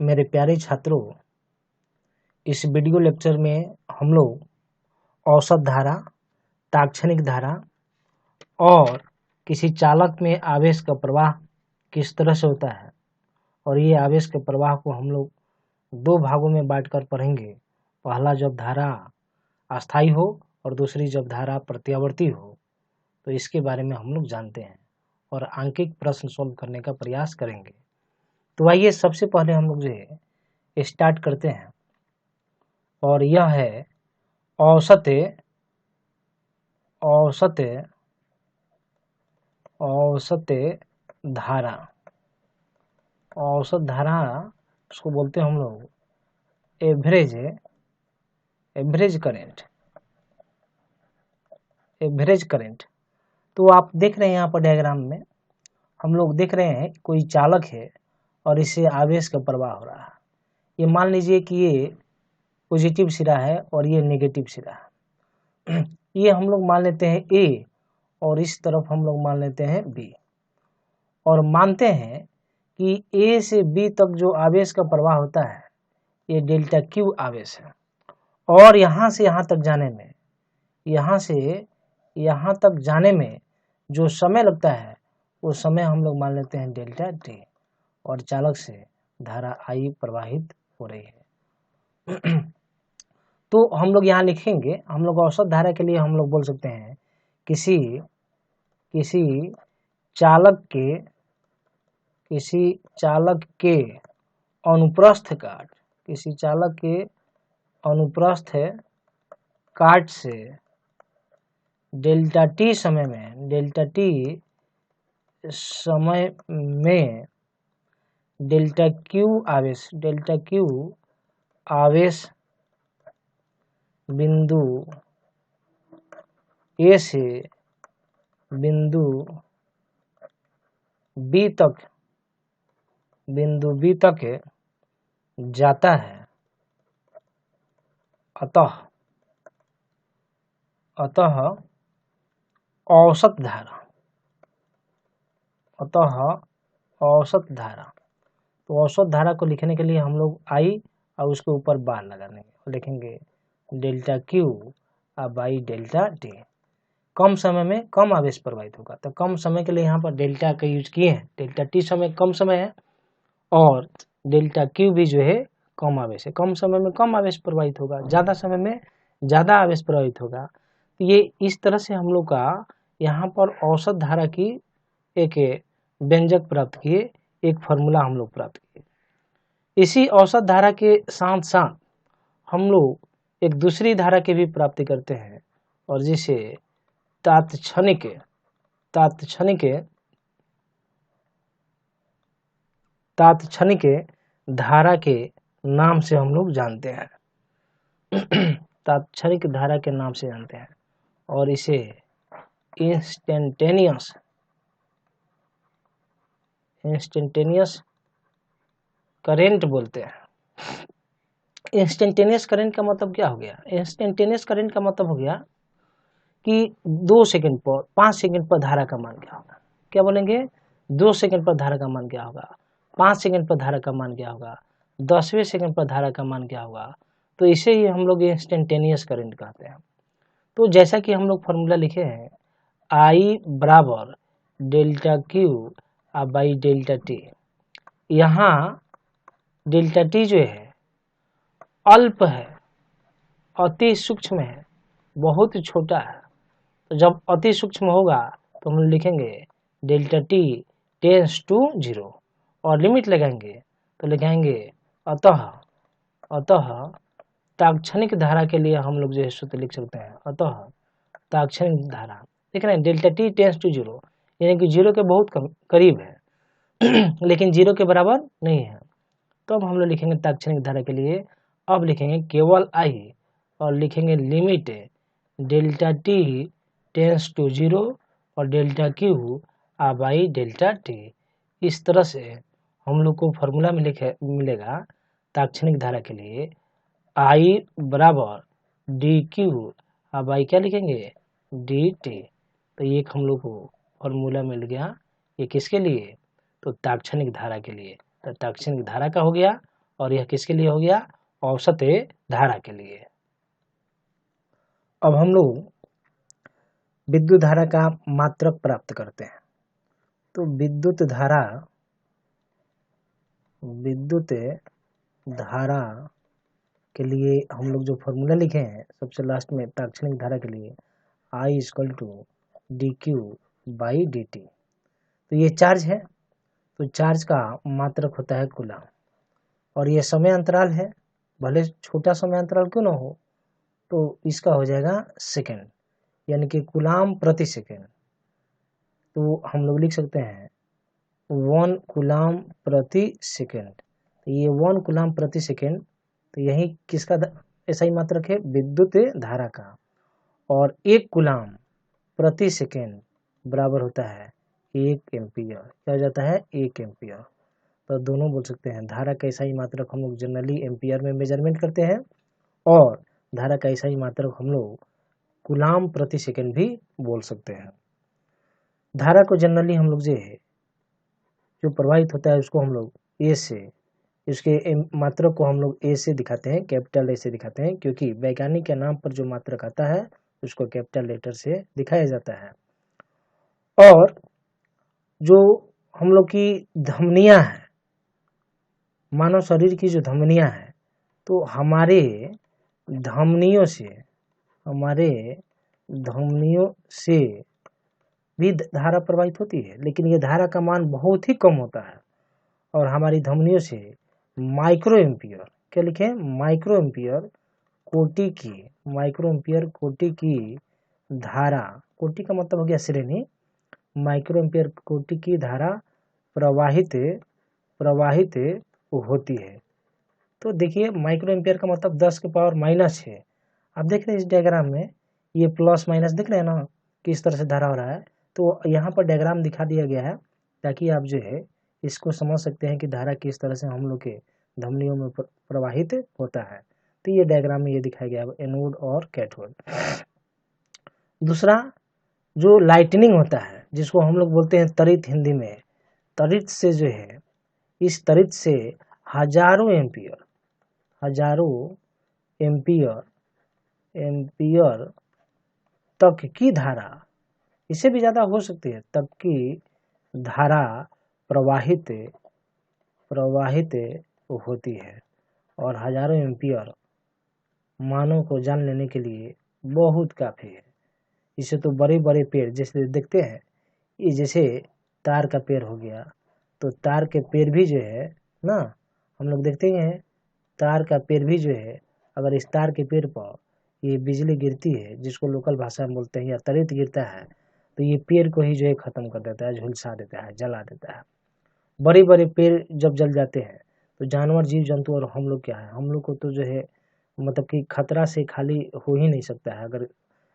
मेरे प्यारे छात्रों, इस वीडियो लेक्चर में हम लोग औसत धारा, तात्क्षणिक धारा और किसी चालक में आवेश का प्रवाह किस तरह से होता है और ये आवेश के प्रवाह को हम लोग दो भागों में बांटकर पढ़ेंगे। पहला जब धारा अस्थायी हो और दूसरी जब धारा प्रत्यावर्ती हो, तो इसके बारे में हम लोग जानते हैं और आंकिक प्रश्न सॉल्व करने का प्रयास करेंगे। तो आइए सबसे पहले हम लोग जो है स्टार्ट करते हैं और यह है औसत धारा। औसत धारा उसको बोलते हैं हम लोग एवरेज करंट। तो आप देख रहे हैं यहाँ पर डायग्राम में हम लोग देख रहे हैं कोई चालक है और इससे आवेश का प्रवाह हो रहा है। ये मान लीजिए कि ये पॉजिटिव सिरा है और ये नेगेटिव सिरा है। ये हम लोग मान लेते हैं ए और इस तरफ हम लोग मान लेते हैं बी और मानते हैं कि ए से बी तक जो आवेश का प्रवाह होता है ये डेल्टा क्यू आवेश है और यहाँ से यहाँ तक जाने में जो समय लगता है वो समय हम लोग मान लेते हैं डेल्टा टी और चालक से धारा आई प्रवाहित हो रही है। तो हम लोग यहाँ लिखेंगे, हम लोग औसत धारा के लिए हम लोग बोल सकते हैं किसी चालक के अनुप्रस्थ काट से डेल्टा टी समय में डेल्टा क्यू आवेश बिंदु ए से बिंदु बी तक जाता है। अतः औसत धारा तो औसत धारा को लिखने के लिए हम लोग आई और उसके ऊपर बार लगा देंगे और लिखेंगे delta Q by delta T. कम समय में कम आवेश प्रवाहित होगा, तो कम समय के लिए यहाँ पर डेल्टा का यूज किए हैं। डेल्टा टी समय कम समय है और डेल्टा क्यू भी जो है कम आवेश है। कम समय में कम आवेश प्रवाहित होगा, ज़्यादा समय में ज़्यादा आवेश प्रवाहित होगा। तो ये इस तरह से हम लोग का यहाँ पर औसत धारा की एक व्यंजक प्राप्त किए, एक फार्मूला हम लोग प्राप्त किए। इसी औसत धारा के साथ साथ हम लोग एक दूसरी धारा की भी प्राप्ति करते हैं और जिसे तात्क्षणिक धारा के नाम से हम लोग जानते हैं। तात्क्षणिक धारा के नाम से जानते हैं और इसे इंस्टेंटेनियस करंट बोलते हैं। इंस्टेंटेनियस करंट का मतलब क्या हो गया? इंस्टेंटेनियस करंट का मतलब हो गया कि 2 सेकंड पर 5 सेकंड पर धारा का मान क्या होगा। क्या बोलेंगे? 2 सेकंड पर धारा का मान क्या होगा, 5 सेकंड पर धारा का मान क्या होगा, 10वें सेकंड पर धारा का मान क्या होगा। तो इसे ही हम लोग इंस्टेंटेनियस करंट कहते हैं। तो जैसा कि हम लोग फॉर्मूला लिखे हैं, आई बराबर delta Q by delta T. यहाँ डेल्टा टी जो है अल्प है, अति सूक्ष्म है, बहुत छोटा है। तो जब अति सूक्ष्म होगा तो हम लिखेंगे डेल्टा टी टेंस टू 0 और लिमिट लगाएंगे तो लिखेंगे अतः तात्क्षणिक धारा के लिए हम लोग जो है सूत्र लिख सकते हैं। अतः तात्क्षणिक धारा देख रहे हैं डेल्टा टी टेंस टू 0 यानी कि 0 के बहुत करीब है लेकिन 0 के बराबर नहीं है। तो अब हम लोग लिखेंगे तात्क्षणिक धारा के लिए, अब लिखेंगे केवल आई और लिखेंगे limit delta t tends to 0 और delta Q by delta t. इस तरह से हम लोग को फॉर्मूला में मिलेगा तात्क्षणिक धारा के लिए आई बराबर डी क्यू बाई क्या लिखेंगे डी टी। तो ये हम लोग को फॉर्मूला मिल गया। ये किसके लिए? तो तात्क्षणिक धारा के लिए। तो तात्क्षणिक धारा का हो गया और यह किसके लिए हो गया, औसत धारा के लिए। अब हम लोग विद्युत धारा का मात्रक प्राप्त करते हैं। तो विद्युत धारा के लिए हम लोग जो फॉर्मूला लिखे हैं सबसे लास्ट में तात्क्षणिक धारा के लिए, I = dq/dt। तो ये चार्ज है, तो चार्ज का मात्रक होता है कूलाम, और ये समय अंतराल है, भले छोटा समय अंतराल क्यों ना हो, तो इसका हो जाएगा सेकेंड, यानी कि कूलाम प्रति सेकेंड। तो हम लोग लिख सकते हैं 1 कूलाम प्रति सेकेंड। तो ये 1 कूलाम प्रति सेकेंड, तो यही किसका ऐसा ही मात्रक है, विद्युत धारा का। और 1 कूलाम प्रति सेकेंड बराबर होता है 1 एम्पियर। क्या हो जाता है, 1 एम्पियर। तो दोनों बोल सकते हैं, धारा का ऐसा ही मात्रक हम लोग जनरली एम्पियर में मेजरमेंट करते हैं, और धारा का ऐसा ही मात्रक हम लोग कूलाम प्रति सेकेंड भी बोल सकते हैं। धारा को जनरली हम लोग जो प्रवाहित होता है उसको हम लोग ए से, इसके मात्रक को हम लोग ए से दिखाते हैं, कैपिटल ए से दिखाते हैं, क्योंकि वैज्ञानिक के नाम पर जो मात्रक आता है उसको कैपिटल लेटर से दिखाया जाता है। और जो हम लोग की धमनियां हैं, मानव शरीर की जो धमनियां हैं, तो हमारे धमनियों से भी धारा प्रवाहित होती है, लेकिन ये धारा का मान बहुत ही कम होता है, और हमारी धमनियों से माइक्रो एम्पियर, क्या लिखे, माइक्रो एम्पियर कोटि की धारा, कोटि का मतलब हो गया श्रेणी, माइक्रो एम्पियर कोटि की धारा प्रवाहित होती है। तो देखिए माइक्रो एम्पियर का मतलब 10 के पावर -6। आप देख रहे हैं इस डायग्राम में ये प्लस माइनस दिख रहे हैं ना, किस तरह से धारा हो रहा है। तो यहाँ पर डायग्राम दिखा दिया गया है ताकि आप इसको समझ सकते हैं कि धारा किस तरह से हम लोग के धमनियों में प्रवाहित होता है। तो ये डायग्राम में ये दिखाया गया है, एनोड और कैथोड। दूसरा जो लाइटनिंग होता है, जिसको हम लोग बोलते हैं तड़ित, हिंदी में तड़ित से इस तड़ित से हजारों एम्पियर तक की धारा, इससे भी ज्यादा हो सकती है, तक की धारा प्रवाहित होती है। और हजारों एम्पियर मानों को जान लेने के लिए बहुत काफी है। इसे तो बड़े बड़े पेड़ जैसे देखते हैं, ये जैसे तार का पेड़ हो गया, तो तार के पेड़ भी ना, हम लोग देखते हैं तार का पेड़ भी अगर इस तार के पेड़ पर ये बिजली गिरती है, जिसको लोकल भाषा में बोलते हैं, या तड़ित गिरता है, तो ये पेड़ को ही खत्म कर देता है, झुलसा देता है, जला देता है। बड़े बड़े पेड़ जब जल जाते हैं तो जानवर, जीव जंतु और हम लोग क्या है, हम लोग को तो मतलब कि खतरा से खाली हो ही नहीं सकता है, अगर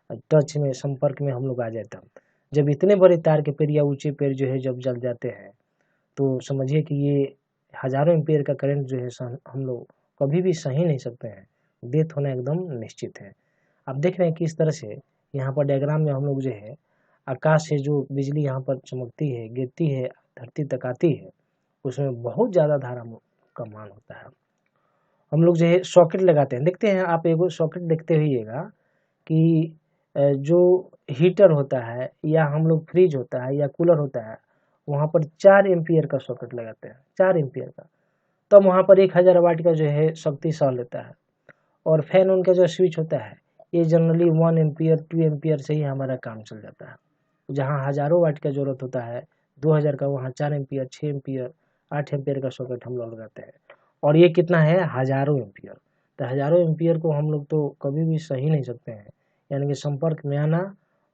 टच में, संपर्क में हम लोग आ जाए तब। जब इतने बड़े तार के पेड़ या ऊंचे पेड़ जब जल जाते हैं, तो समझिए कि ये हजारों एम्पियर का करंट हम लोग कभी भी सही नहीं सकते हैं, डेथ होना एकदम निश्चित है। आप देख रहे हैं कि इस तरह से यहाँ पर डायग्राम में हम लोग आकाश से जो बिजली यहाँ पर चमकती है, गिरती है, धरती तक आती है, उसमें बहुत ज़्यादा धारा का मान होता है। हम लोग सॉकेट लगाते हैं, देखते हैं आप, एगो सॉकेट देखते हुईएगा कि जो हीटर होता है, या हम लोग फ्रिज होता है, या कूलर होता है, वहाँ पर 4 एम्पियर का सॉकेट लगाते हैं, 4 एम्पियर का, तब वहाँ पर 1000 वाट का शक्ति सह लेता है। और फैन उनका जो स्विच होता है, ये जनरली 1 एम्पियर 2 एम्पियर से ही हमारा काम चल जाता है। जहाँ हजारों वाट का जरूरत होता है 2000 का, वहाँ 4 एम्पियर 6 एम्पियर 8 एम्पियर का सॉकेट हम लोग लगाते हैं। और ये कितना है, हजारों एम्पियर। तो हजारों एम्पियर को हम लोग तो कभी भी सही नहीं सकते हैं, यानी कि संपर्क में आना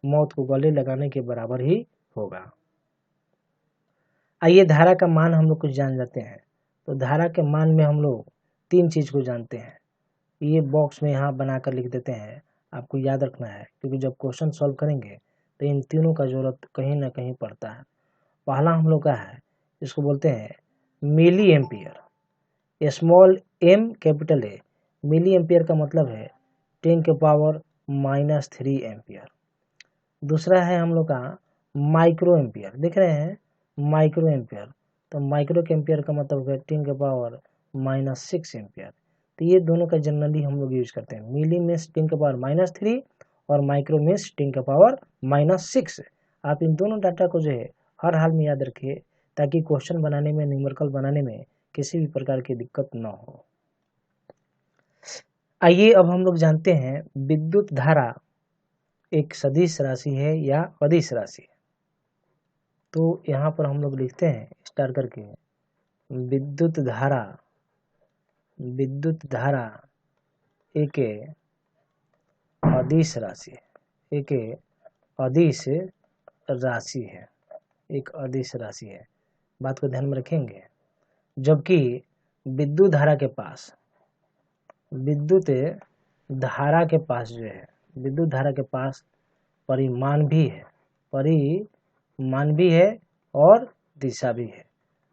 मौत को गले लगाने के बराबर ही होगा। आइए धारा का मान हम लोग कुछ जान जाते हैं। तो धारा के मान में हम लोग 3 चीज को जानते हैं, ये बॉक्स में यहाँ बनाकर लिख देते हैं, आपको याद रखना है, क्योंकि जब क्वेश्चन सॉल्व करेंगे तो इन तीनों का जरूरत कहीं ना कहीं पड़ता है। पहला हम लोग का है, इसको बोलते हैं milliampere, small m capital A। Milliampere का मतलब है 10⁻³ एम्पियर। दूसरा है हम लोग का माइक्रो एम्पियर, देख रहे हैं माइक्रो एम्पियर, तो माइक्रो एम्पियर का मतलब है -6 एम्पियर। तो ये दोनों का जनरली हम लोग यूज करते हैं। मिली मीन्स 10⁻³ और माइक्रो मीन्स 10⁻⁻6। आप इन दोनों डाटा को जो है हर हाल में याद रखिए, ताकि क्वेश्चन बनाने में, न्यूमेरिकल बनाने में किसी भी प्रकार की दिक्कत न हो। आइए अब हम लोग जानते हैं विद्युत धारा एक सदिश राशि है या अदिश राशि है। तो यहाँ पर हम लोग लिखते हैं स्टार करके, विद्युत धारा एक अदिश राशि है, एक अदिश राशि है, एक अदिश राशि है। बात को ध्यान में रखेंगे। जबकि विद्युत धारा के पास परिमाण भी है और दिशा भी है,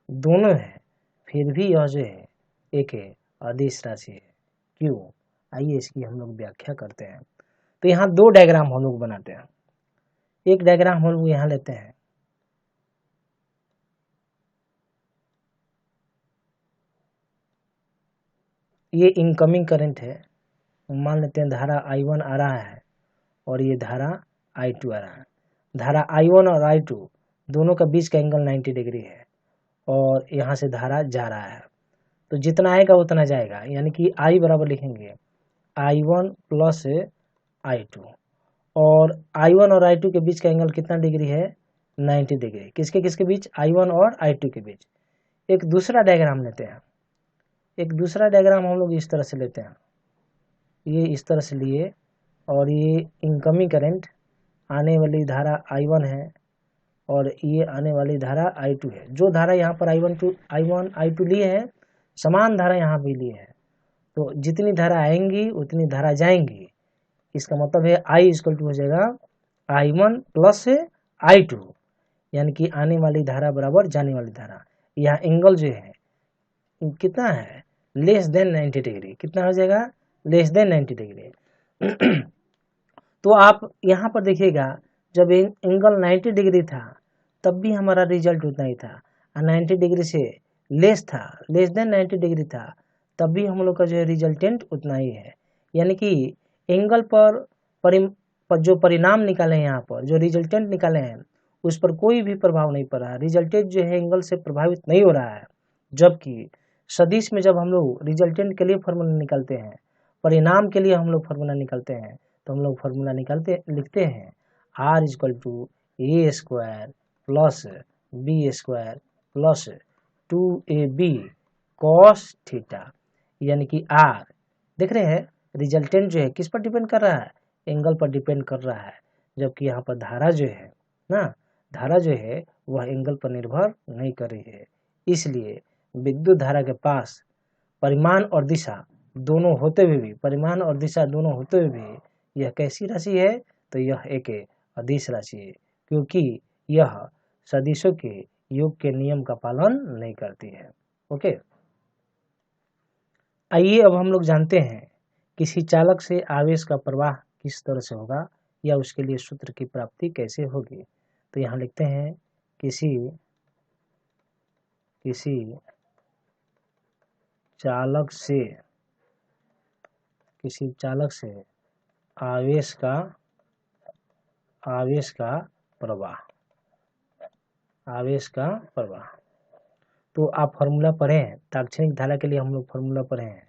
दोनों है, फिर भी यह जो है एक अदिश राशि है। क्यों? आइए इसकी हम लोग व्याख्या करते हैं। तो यहाँ दो डायग्राम हम लोग बनाते हैं। एक डायग्राम हम लोग यहाँ लेते हैं, ये इनकमिंग करंट है। मान लेते हैं धारा I1 आ रहा है और ये धारा I2 आ रहा है। धारा I1 और I2 दोनों का बीच का एंगल 90 डिग्री है और यहाँ से धारा जा रहा है, तो जितना आएगा उतना जाएगा, यानी कि I बराबर लिखेंगे I1 प्लस I2, और I1 और I2 के बीच का एंगल कितना डिग्री है? 90 डिग्री। किसके किसके बीच? I1 और I2 के बीच। एक दूसरा डायग्राम लेते हैं। एक दूसरा डायग्राम हम लोग इस तरह से लेते हैं, ये इस तरह से लिए, और ये इनकमिंग करंट, आने वाली धारा I1 है और ये आने वाली धारा I2 है। जो धारा यहाँ पर I1 I2 लिए है, समान धारा यहाँ भी लिए है, तो जितनी धारा आएंगी उतनी धारा जाएंगी। इसका मतलब है I इक्वल टू हो जाएगा I1 प्लस I2, यानी कि आने वाली धारा बराबर जाने वाली धारा। यहाँ एंगल जो है कितना है? Less than 90 degree. कितना हो जाएगा? Less than 90 degree. तो आप यहाँ पर देखिएगा, जब एंगल 90 डिग्री था तब भी हमारा रिजल्ट उतना ही था, 90 डिग्री से लेस था, लेस देन 90 डिग्री था, तब भी हम लोग का जो है रिजल्टेंट उतना ही है। यानी कि एंगल पर जो परिणाम निकाले हैं, यहाँ पर जो रिजल्टेंट निकाले हैं, उस पर कोई भी प्रभाव नहीं पड़ रहा। रिजल्टेंट जो है एंगल से प्रभावित नहीं हो रहा है। जबकि सदिश में जब हम लोग रिजल्टेंट के लिए फॉर्मूला निकालते हैं, परिणाम के लिए हम लोग फॉर्मूला निकालते हैं, तो हम लोग फॉर्मूला लिखते हैं R equal to A square plus B square plus 2AB cos theta. यानी कि R, देख रहे हैं, रिजल्टेंट जो है किस पर डिपेंड कर रहा है? एंगल पर डिपेंड कर रहा है। जबकि यहाँ पर धारा जो है ना, धारा जो है वह एंगल पर निर्भर नहीं कर रही है। इसलिए विद्युत धारा के पास परिमाण और दिशा दोनों होते हुए भी, यह कैसी राशि है? तो यह एक अदिश राशि है, क्योंकि यह सदिशों के योग के नियम का पालन नहीं करती है। ओके, आइए अब हम लोग जानते हैं किसी चालक से आवेश का प्रवाह किस तरह से होगा या उसके लिए सूत्र की प्राप्ति कैसे होगी। तो यहाँ लिखते हैं किसी चालक से आवेश का प्रवाह। तो आप फॉर्मूला पढ़े हैं, तात्क्षणिक धारा के लिए हम लोग फॉर्मूला पढ़े हैं,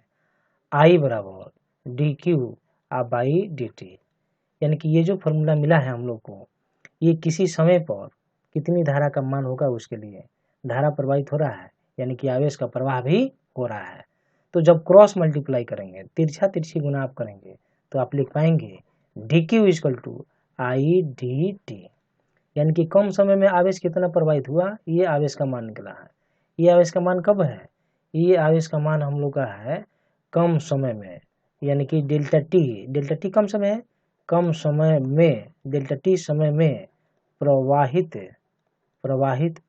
I बराबर dq बाई dt। यानी कि ये जो फॉर्मूला मिला है हम लोग को, ये किसी समय पर कितनी धारा का मान होगा उसके लिए, धारा प्रवाहित हो रहा है, यानी कि आवेश का प्रवाह भी हो रहा है। तो जब क्रॉस मल्टीप्लाई करेंगे, तिरछी गुना आप करेंगे, तो आप लिख पाएंगे dq equal to I dt। यानी कि कम समय में आवेश कितना प्रवाहित हुआ, ये आवेश का मान निकला है। ये आवेश का मान कब है? ये आवेश का मान हम लोग का है कम समय में, यानी कि डेल्टा टी कम समय है, कम समय में, डेल्टा टी समय में प्रवाहित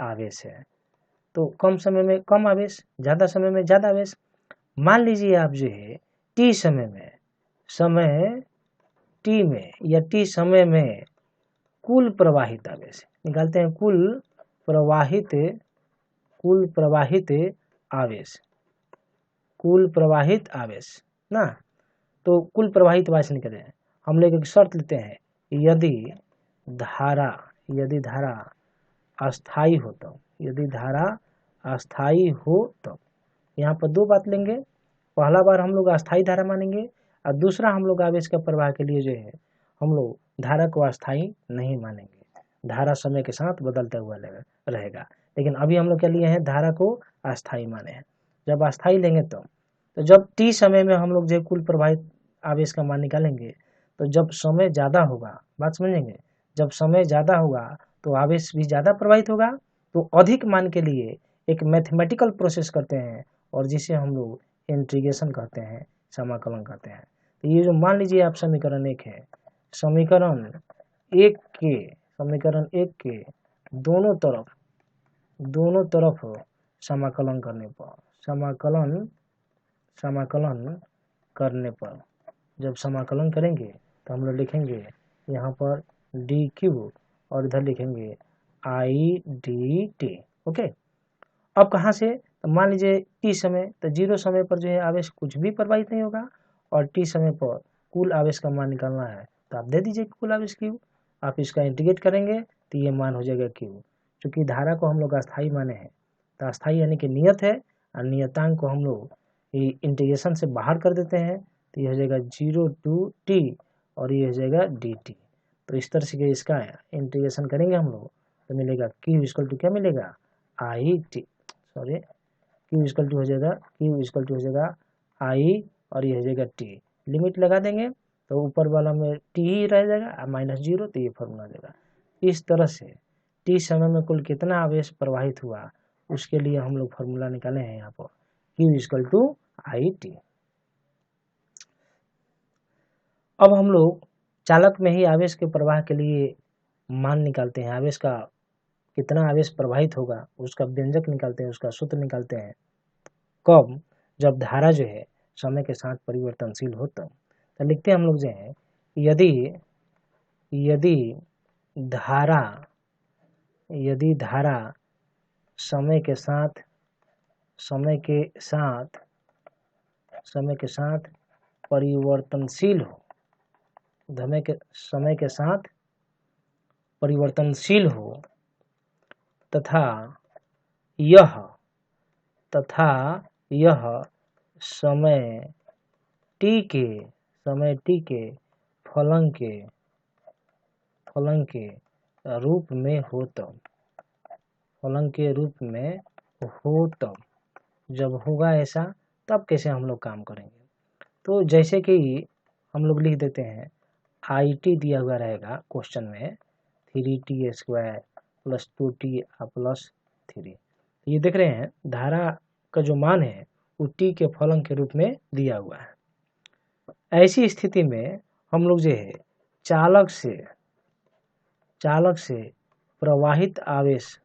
आवेश है। तो कम समय में कम आवेश, ज़्यादा समय में ज़्यादा आवेश। मान लीजिए आप जो है टी समय में कुल प्रवाहित आवेश निकालते हैं, कुल प्रवाहित आवेश। कुल प्रवाहित आवेश ना, तो कुल प्रवाहित आवेश नहीं करें, हम लोग एक शर्त लेते हैं, यदि धारा अस्थाई हो तो, यदि धारा अस्थाई हो तो यहाँ पर दो बात लेंगे, पहला बार हम लोग अस्थाई धारा मानेंगे और दूसरा हम लोग आवेश का प्रवाह के लिए जो है हम लोग धारा को अस्थाई नहीं मानेंगे, धारा समय के साथ बदलता हुआ रहेगा। लेकिन अभी हम लोग क्या लिए हैं, धारा को अस्थाई माने हैं। जब अस्थाई लेंगे तो जब t समय में हम लोग जो कुल प्रवाहित आवेश का मान निकालेंगे, तो जब समय ज़्यादा होगा, बात समझेंगे, जब समय ज़्यादा होगा तो आवेश भी ज़्यादा प्रवाहित होगा, तो अधिक मान के लिए एक मैथमेटिकल प्रोसेस करते हैं और जिसे हम लोग इंटीग्रेशन कहते हैं, समाकलन कहते हैं। तो ये जो मान लीजिए आप समीकरण 1 है, समीकरण एक के दोनों तरफ समाकलन करने पर, समाकलन करने पर जब समाकलन करेंगे तो हम लोग लिखेंगे यहाँ पर डी क्यू और इधर लिखेंगे आई डी टी। ओके, अब कहाँ से, तो मान लीजिए टी समय, तो 0 समय पर जो है आवेश कुछ भी प्रवाहित नहीं होगा और टी समय पर कुल आवेश का मान निकालना है, तो आप दे दीजिए कुल आवेश क्यू, आप इसका इंटीग्रेट करेंगे तो ये मान हो जाएगा क्यू। क्योंकि धारा को हम लोग अस्थाई माने हैं, तो अस्थाई यानी कि नियत है और नियतांक को हम लोग इंटीग्रेशन से बाहर कर देते हैं, तो ये हो जाएगा 0 to t और ये हो जाएगा dt। तो इस तरह से इसका इंटीग्रेशन करेंगे हम लोग तो मिलेगा q इक्वल टू क्या मिलेगा, I t, sorry q equal to हो जाएगा आई और ये हो जाएगा t। लिमिट लगा देंगे तो ऊपर वाला में t ही रह जाएगा -0, तो ये फॉर्मूला देगा। इस तरह से t समय में कुल कितना आवेश प्रवाहित हुआ उसके लिए हम लोग फॉर्मूला निकाले हैं यहाँ पर, q equal to I t. अब हम लोग चालक में ही आवेश के प्रवाह के लिए मान निकालते हैं, आवेश का कितना आवेश प्रवाहित होगा उसका व्यंजक निकालते हैं, उसका सूत्र निकालते हैं। कब, जब धारा जो है समय के साथ परिवर्तनशील हो तब। तो लिखते हैं हम लोग जो है, यदि धारा समय के साथ परिवर्तनशील हो, समय के साथ परिवर्तनशील हो तथा यह समय t के फलन के रूप में हो तब, जब होगा ऐसा तब कैसे हम लोग काम करेंगे। तो जैसे कि हम लोग लिख देते हैं, आई टी दिया हुआ रहेगा क्वेश्चन में 3t² + 2t + 3। ये देख रहे हैं धारा का जो मान है वो t के फलन के रूप में दिया हुआ है। ऐसी स्थिति में हम लोग जो है चालक से प्रवाहित आवेश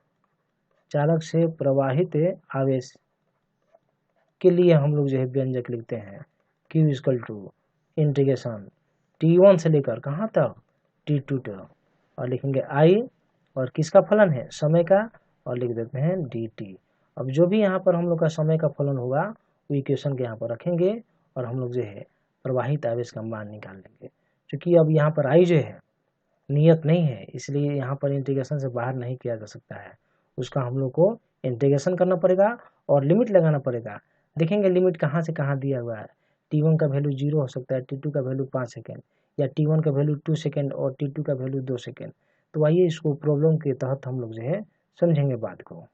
के लिए हम लोग जो है व्यंजक लिखते हैं, q equal to integration t1 से लेकर कहाँ तक, t2 तक, और लिखेंगे i और किसका फलन है, समय का, और लिख देते हैं dt। अब जो भी यहाँ पर हम लोग का समय का फलन होगा वो इक्वेशन के यहाँ पर रखेंगे और हम लोग जो है प्रवाहित आवेश का मान निकाल लेंगे। क्योंकि अब यहाँ पर i जो है नियत नहीं है, इसलिए यहाँ पर इंटीग्रेशन से बाहर नहीं किया जा सकता है, उसका हम लोग को इंटीग्रेशन करना पड़ेगा और लिमिट लगाना पड़ेगा। देखेंगे लिमिट कहाँ से कहाँ दिया हुआ है, t1 का वैल्यू 0 हो सकता है, t2 का वैल्यू 5 सेकेंड, या t1 का वैल्यू 2 सेकेंड और t2 का वैल्यू 2 सेकेंड। तो आइए इसको प्रॉब्लम के तहत हम लोग जो है समझेंगे बात को।